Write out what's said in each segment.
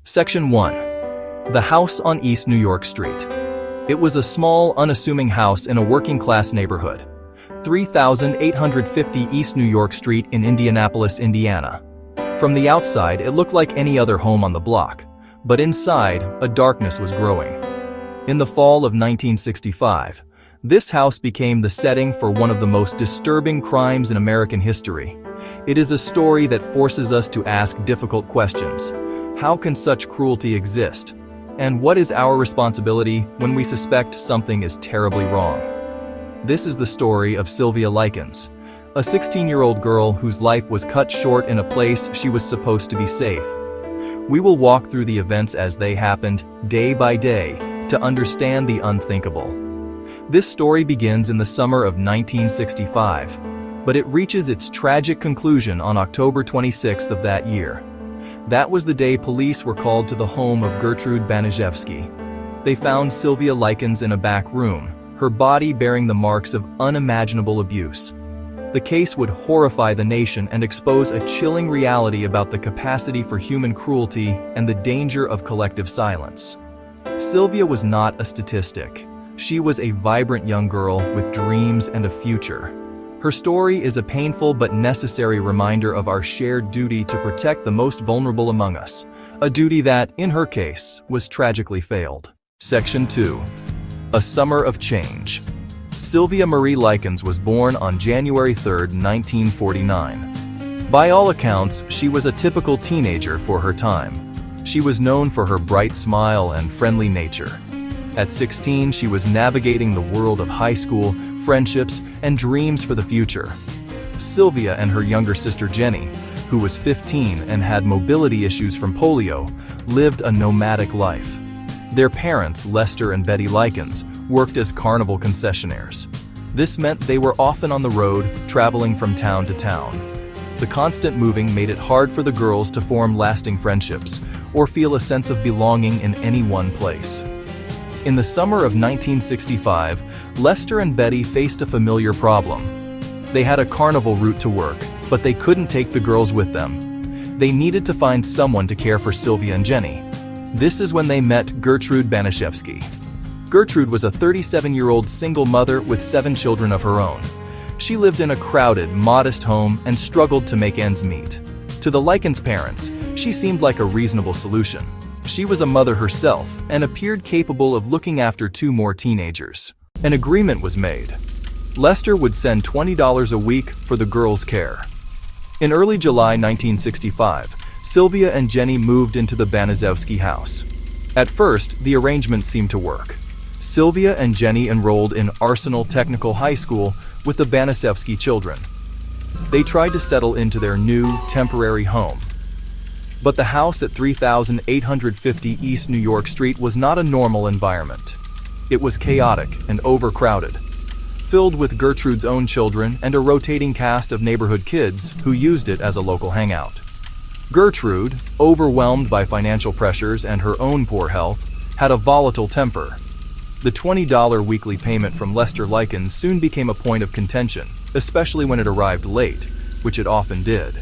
Section 1. The House on East New York Street. It was a small, unassuming house in a working-class neighborhood. 3850 East New York Street in Indianapolis, Indiana. From the outside, it looked like any other home on the block, but inside, a darkness was growing. In the fall of 1965, this house became the setting for one of the most disturbing crimes in American history. It is a story that forces us to ask difficult questions. How can such cruelty exist? And what is our responsibility when we suspect something is terribly wrong? This is the story of Sylvia Likens, a 16-year-old girl whose life was cut short in a place she was supposed to be safe. We will walk through the events as they happened, day by day, to understand the unthinkable. This story begins in the summer of 1965, but it reaches its tragic conclusion on October 26th of that year. That was the day police were called to the home of Gertrude Banaszewski. They found Sylvia Likens in a back room, her body bearing the marks of unimaginable abuse. The case would horrify the nation and expose a chilling reality about the capacity for human cruelty and the danger of collective silence. Sylvia was not a statistic. She was a vibrant young girl with dreams and a future. Her story is a painful but necessary reminder of our shared duty to protect the most vulnerable among us, a duty that, in her case, was tragically failed. Section 2. A Summer of Change. Sylvia Marie Likens was born on January 3, 1949. By all accounts, she was a typical teenager for her time. She was known for her bright smile and friendly nature. At 16, she was navigating the world of high school, friendships, and dreams for the future. Sylvia and her younger sister Jenny, who was 15 and had mobility issues from polio, lived a nomadic life. Their parents, Lester and Betty Likens, worked as carnival concessionaires. This meant they were often on the road, traveling from town to town. The constant moving made it hard for the girls to form lasting friendships or feel a sense of belonging in any one place. In the summer of 1965, Lester and Betty faced a familiar problem. They had a carnival route to work, but they couldn't take the girls with them. They needed to find someone to care for Sylvia and Jenny. This is when they met Gertrude Banaszewski. Gertrude was a 37-year-old single mother with 7 children of her own. She lived in a crowded, modest home and struggled to make ends meet. To the Likens parents, she seemed like a reasonable solution. She was a mother herself and appeared capable of looking after 2 more teenagers. An agreement was made. Lester would send $20 a week for the girls' care. In early July 1965, Sylvia and Jenny moved into the Banaszewski house. At first, the arrangement seemed to work. Sylvia and Jenny enrolled in Arsenal Technical High School with the Banaszewski children. They tried to settle into their new, temporary home. But the house at 3850 East New York Street was not a normal environment. It was chaotic and overcrowded, filled with Gertrude's own children and a rotating cast of neighborhood kids who used it as a local hangout. Gertrude, overwhelmed by financial pressures and her own poor health, had a volatile temper. The $20 weekly payment from Lester Likens soon became a point of contention, especially when it arrived late, which it often did.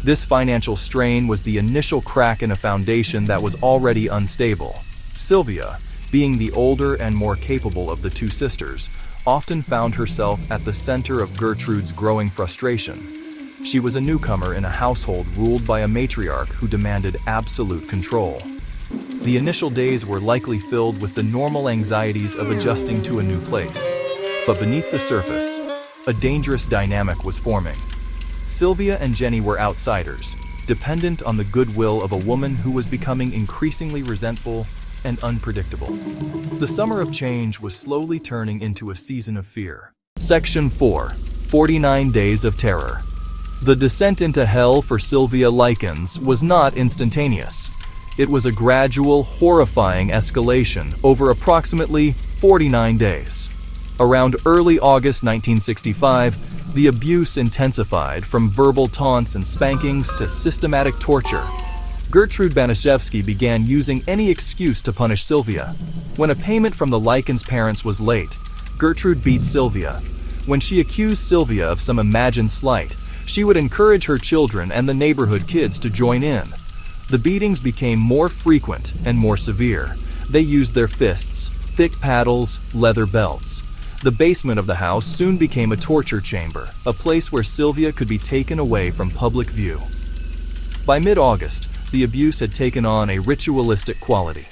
This financial strain was the initial crack in a foundation that was already unstable. Sylvia, being the older and more capable of the 2 sisters, often found herself at the center of Gertrude's growing frustration. She was a newcomer in a household ruled by a matriarch who demanded absolute control. The initial days were likely filled with the normal anxieties of adjusting to a new place. But beneath the surface, a dangerous dynamic was forming. Sylvia and Jenny were outsiders, dependent on the goodwill of a woman who was becoming increasingly resentful and unpredictable. The summer of change was slowly turning into a season of fear. Section 4. 49 Days of Terror. The descent into hell for Sylvia Likens was not instantaneous. It was a gradual, horrifying escalation over approximately 49 days. Around early August 1965, the abuse intensified from verbal taunts and spankings to systematic torture. Gertrude Banaszewski began using any excuse to punish Sylvia. When a payment from the Likens parents was late, Gertrude beat Sylvia. When she accused Sylvia of some imagined slight, she would encourage her children and the neighborhood kids to join in. The beatings became more frequent and more severe. They used their fists, thick paddles, leather belts. The basement of the house soon became a torture chamber, a place where Sylvia could be taken away from public view. By mid-August, the abuse had taken on a ritualistic quality.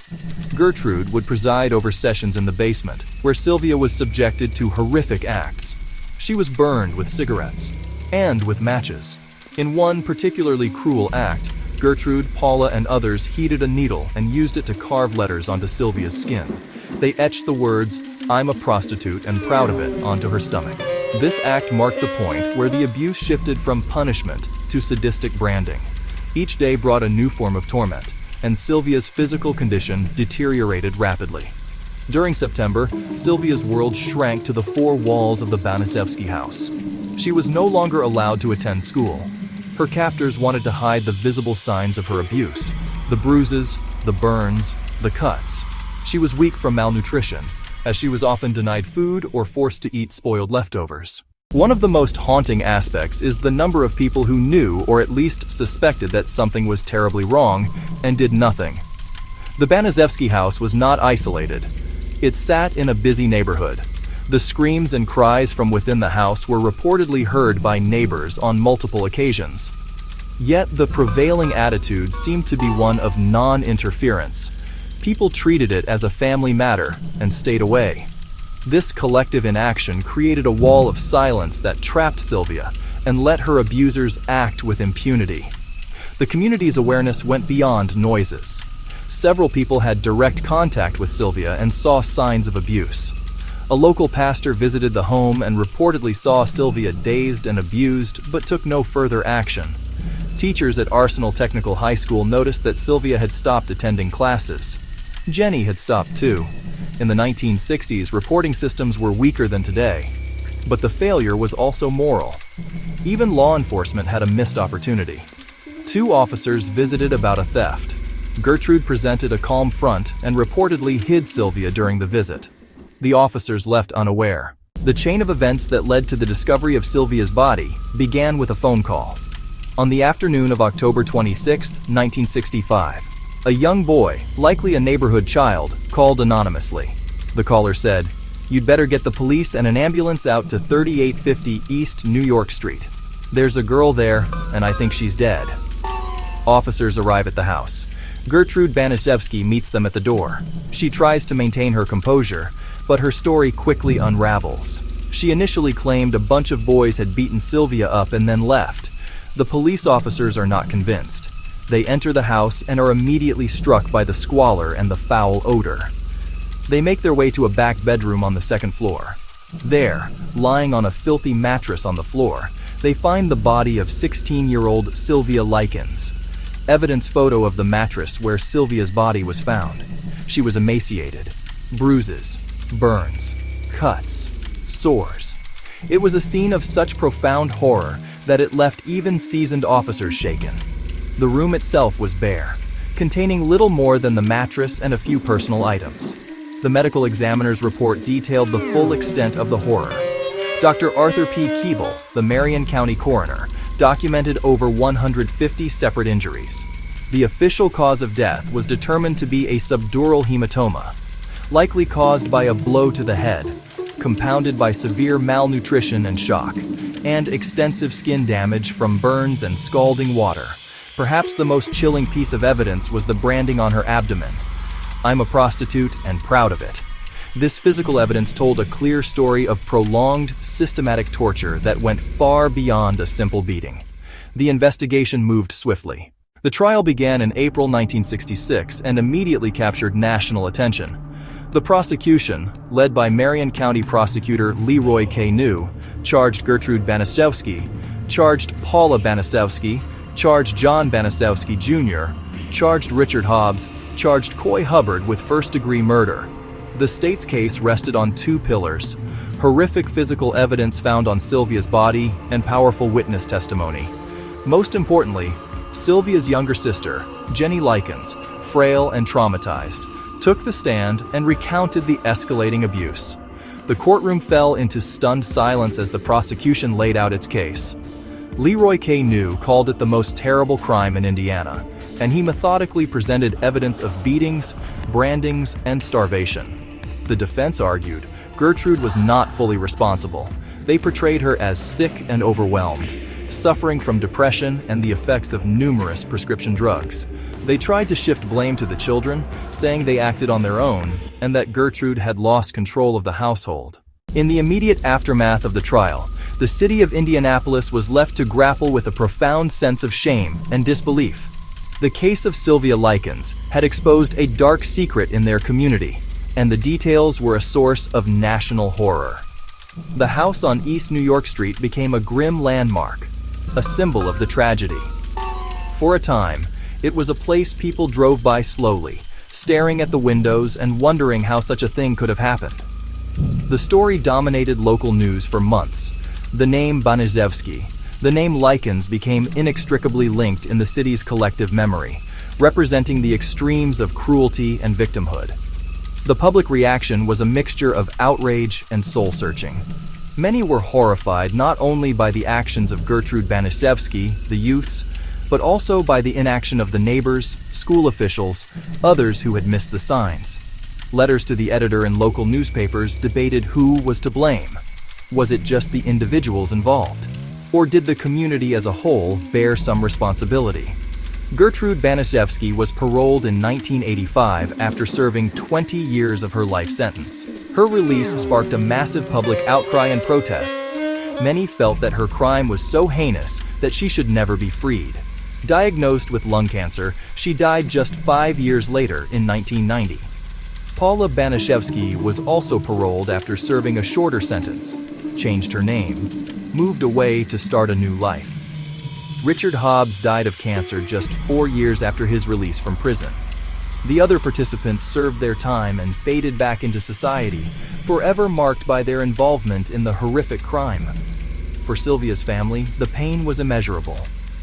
Gertrude would preside over sessions in the basement, where Sylvia was subjected to horrific acts. She was burned with cigarettes and with matches. In one particularly cruel act, Gertrude, Paula, and others heated a needle and used it to carve letters onto Sylvia's skin. They etched the words, "I'm a prostitute and proud of it," onto her stomach. This act marked the point where the abuse shifted from punishment to sadistic branding. Each day brought a new form of torment, and Sylvia's physical condition deteriorated rapidly. During September, Sylvia's world shrank to the four walls of the Banaszewski house. She was no longer allowed to attend school. Her captors wanted to hide the visible signs of her abuse: the bruises, the burns, the cuts. She was weak from malnutrition, as she was often denied food or forced to eat spoiled leftovers. One of the most haunting aspects is the number of people who knew or at least suspected that something was terribly wrong and did nothing. The Banaszewski house was not isolated. It sat in a busy neighborhood. The screams and cries from within the house were reportedly heard by neighbors on multiple occasions. Yet the prevailing attitude seemed to be one of non-interference. People treated it as a family matter and stayed away. This collective inaction created a wall of silence that trapped Sylvia and let her abusers act with impunity. The community's awareness went beyond noises. Several people had direct contact with Sylvia and saw signs of abuse. A local pastor visited the home and reportedly saw Sylvia dazed and abused, but took no further action. Teachers at Arsenal Technical High School noticed that Sylvia had stopped attending classes. Jenny had stopped too. In the 1960s, reporting systems were weaker than today. But the failure was also moral. Even law enforcement had a missed opportunity. Two officers visited about a theft. Gertrude presented a calm front and reportedly hid Sylvia during the visit. The officers left unaware. The chain of events that led to the discovery of Sylvia's body began with a phone call. On the afternoon of October 26, 1965, a young boy, likely a neighborhood child, called anonymously. The caller said, "You'd better get the police and an ambulance out to 3850 East New York Street. There's a girl there, and I think she's dead." Officers arrive at the house. Gertrude Banaszewski meets them at the door. She tries to maintain her composure, but her story quickly unravels. She initially claimed a bunch of boys had beaten Sylvia up and then left. The police officers are not convinced. They enter the house and are immediately struck by the squalor and the foul odor. They make their way to a back bedroom on the second floor. There, lying on a filthy mattress on the floor, they find the body of 16-year-old Sylvia Likens. Evidence photo of the mattress where Sylvia's body was found. She was emaciated. Bruises, burns, cuts, sores. It was a scene of such profound horror that it left even seasoned officers shaken. The room itself was bare, containing little more than the mattress and a few personal items. The medical examiner's report detailed the full extent of the horror. Dr. Arthur P. Keeble, the Marion County coroner, documented over 150 separate injuries. The official cause of death was determined to be a subdural hematoma, likely caused by a blow to the head, compounded by severe malnutrition and shock, and extensive skin damage from burns and scalding water. Perhaps the most chilling piece of evidence was the branding on her abdomen. "I'm a prostitute and proud of it." This physical evidence told a clear story of prolonged, systematic torture that went far beyond a simple beating. The investigation moved swiftly. The trial began in April 1966 and immediately captured national attention. The prosecution, led by Marion County Prosecutor Leroy K. New, charged Gertrude Banaszewski, charged Paula Banaszewski, charged John Banaszewski Jr., charged Richard Hobbs, charged Coy Hubbard with first-degree murder. The state's case rested on two pillars: horrific physical evidence found on Sylvia's body and powerful witness testimony. Most importantly, Sylvia's younger sister, Jenny Likens, frail and traumatized, took the stand and recounted the escalating abuse. The courtroom fell into stunned silence as the prosecution laid out its case. Leroy K. New called it the most terrible crime in Indiana, and he methodically presented evidence of beatings, brandings, and starvation. The defense argued Gertrude was not fully responsible. They portrayed her as sick and overwhelmed, suffering from depression and the effects of numerous prescription drugs. They tried to shift blame to the children, saying they acted on their own and that Gertrude had lost control of the household. In the immediate aftermath of the trial, the city of Indianapolis was left to grapple with a profound sense of shame and disbelief. The case of Sylvia Likens had exposed a dark secret in their community, and the details were a source of national horror. The house on East New York Street became a grim landmark, a symbol of the tragedy. For a time, it was a place people drove by slowly, staring at the windows and wondering how such a thing could have happened. The story dominated local news for months. The name Banaszewski, the name Likens, became inextricably linked in the city's collective memory, representing the extremes of cruelty and victimhood. The public reaction was a mixture of outrage and soul-searching. Many were horrified not only by the actions of Gertrude Banaszewski, the youths, but also by the inaction of the neighbors, school officials, others who had missed the signs. Letters to the editor in local newspapers debated who was to blame. Was it just the individuals involved? Or did the community as a whole bear some responsibility? Gertrude Banaszewski was paroled in 1985 after serving 20 years of her life sentence. Her release sparked a massive public outcry and protests. Many felt that her crime was so heinous that she should never be freed. Diagnosed with lung cancer, she died just 5 years later in 1990. Paula Banaszewski was also paroled after serving a shorter sentence, changed her name, moved away to start a new life. Richard Hobbs died of cancer just 4 years after his release from prison. The other participants served their time and faded back into society, forever marked by their involvement in the horrific crime. For Sylvia's family, the pain was immeasurable.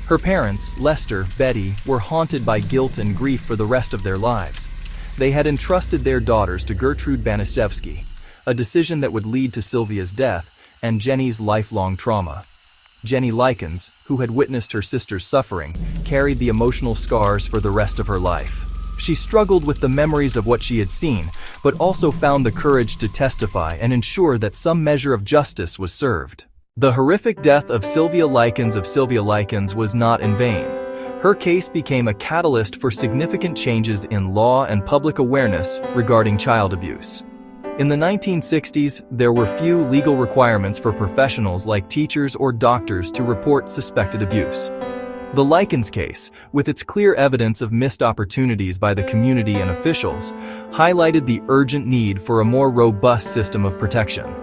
Her parents, Lester, Betty, were haunted by guilt and grief for the rest of their lives. They had entrusted their daughters to Gertrude Banaszewski, a decision that would lead to Sylvia's death and Jenny's lifelong trauma. Jenny Likens, who had witnessed her sister's suffering, carried the emotional scars for the rest of her life. She struggled with the memories of what she had seen, but also found the courage to testify and ensure that some measure of justice was served. The horrific death of Sylvia Likens was not in vain. Her case became a catalyst for significant changes in law and public awareness regarding child abuse. In the 1960s, there were few legal requirements for professionals like teachers or doctors to report suspected abuse. The Likens case, with its clear evidence of missed opportunities by the community and officials, highlighted the urgent need for a more robust system of protection.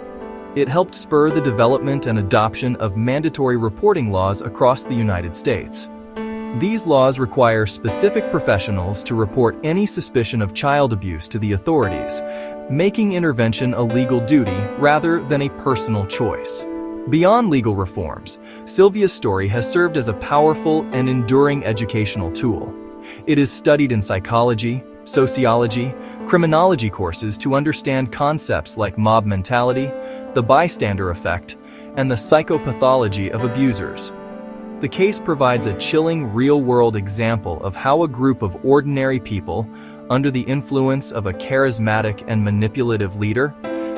It helped spur the development and adoption of mandatory reporting laws across the United States. These laws require specific professionals to report any suspicion of child abuse to the authorities, making intervention a legal duty rather than a personal choice. Beyond legal reforms, Sylvia's story has served as a powerful and enduring educational tool. It is studied in psychology, sociology, criminology courses to understand concepts like mob mentality, the bystander effect, and the psychopathology of abusers. The case provides a chilling real-world example of how a group of ordinary people, under the influence of a charismatic and manipulative leader,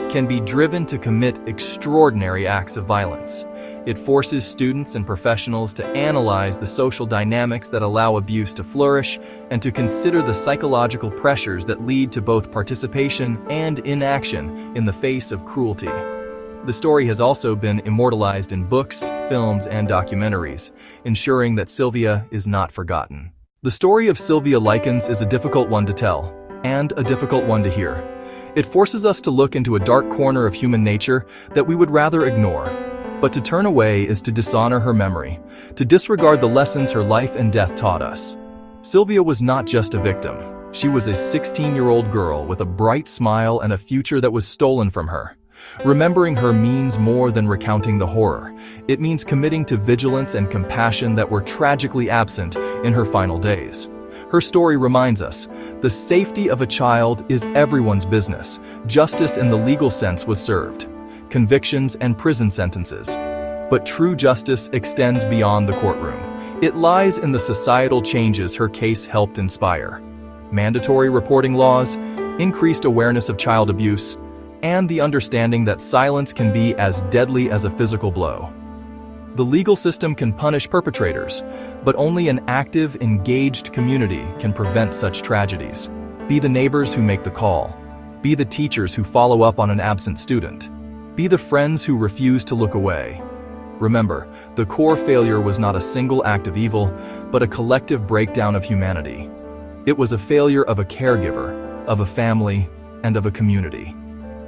can be driven to commit extraordinary acts of violence. It forces students and professionals to analyze the social dynamics that allow abuse to flourish and to consider the psychological pressures that lead to both participation and inaction in the face of cruelty. The story has also been immortalized in books, films, and documentaries, ensuring that Sylvia is not forgotten. The story of Sylvia Likens is a difficult one to tell, and a difficult one to hear. It forces us to look into a dark corner of human nature that we would rather ignore. But to turn away is to dishonor her memory, to disregard the lessons her life and death taught us. Sylvia was not just a victim. She was a 16-year-old girl with a bright smile and a future that was stolen from her. Remembering her means more than recounting the horror. It means committing to vigilance and compassion that were tragically absent in her final days. Her story reminds us, the safety of a child is everyone's business. Justice in the legal sense was served, convictions and prison sentences. But true justice extends beyond the courtroom. It lies in the societal changes her case helped inspire. Mandatory reporting laws, increased awareness of child abuse, and the understanding that silence can be as deadly as a physical blow. The legal system can punish perpetrators, but only an active, engaged community can prevent such tragedies. Be the neighbors who make the call. Be the teachers who follow up on an absent student. Be the friends who refuse to look away. Remember, the core failure was not a single act of evil, but a collective breakdown of humanity. It was a failure of a caregiver, of a family, and of a community.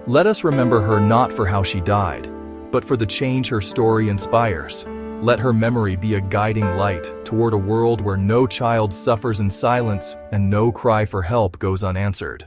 Let us remember her not for how she died, but for the change her story inspires. Let her memory be a guiding light toward a world where no child suffers in silence and no cry for help goes unanswered.